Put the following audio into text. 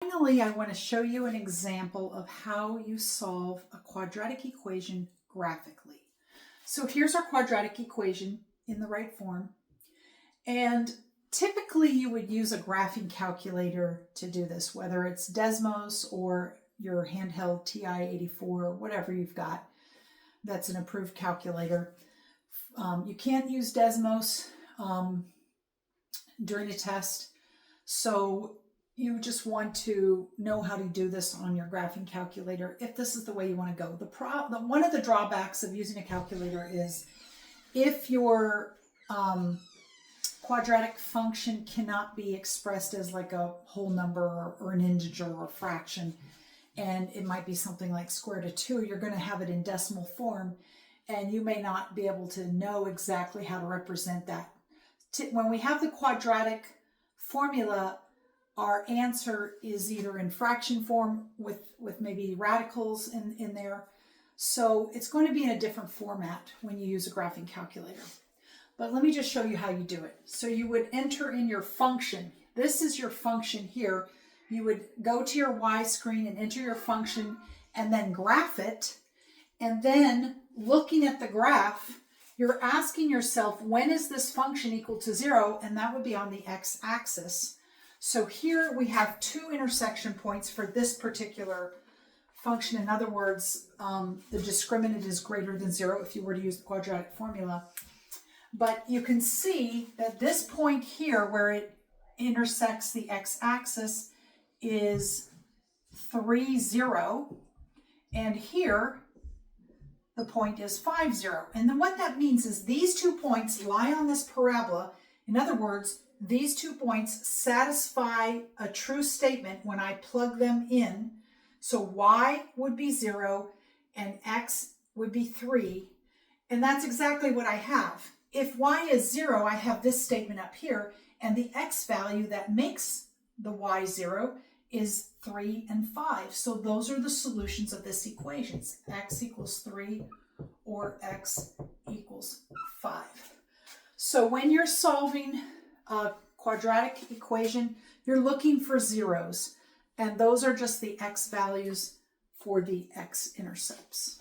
Finally, I want to show you an example of how you solve a quadratic equation graphically. So here's our quadratic equation in the right form. And typically you would use a graphing calculator to do this, whether it's Desmos or your handheld TI-84, whatever you've got that's an approved calculator. You can't use Desmos during a test, so you just want to know how to do this on your graphing calculator if this is the way you want to go. One of the drawbacks of using a calculator is if your quadratic function cannot be expressed as like a whole number or an integer or a fraction, and it might be something like square root of 2, you're going to have it in decimal form, and you may not be able to know exactly how to represent that. When we have the quadratic formula, our answer is either in fraction form with maybe radicals in there. So it's going to be in a different format when you use a graphing calculator. But let me just show you how you do it. So you would enter in your function. This is your function here. You would go to your Y screen and enter your function and then graph it. And then looking at the graph, you're asking yourself, when is this function equal to 0? And that would be on the x-axis. So here we have two intersection points for this particular function. In other words, the discriminant is greater than 0 if you were to use the quadratic formula. But you can see that this point here where it intersects the x-axis is 3, 0. And here the point is 5, 0. And then what that means is these 2 points lie on this parabola. In other words, these 2 points satisfy a true statement when I plug them in. So y would be 0 and x would be 3. And that's exactly what I have. If y is 0, I have this statement up here, and the x value that makes the y 0 is 3 and 5. So those are the solutions of this equation. X equals 3 or x equals 5. So when you're solving a quadratic equation, you're looking for zeros, and those are just the x values for the x-intercepts.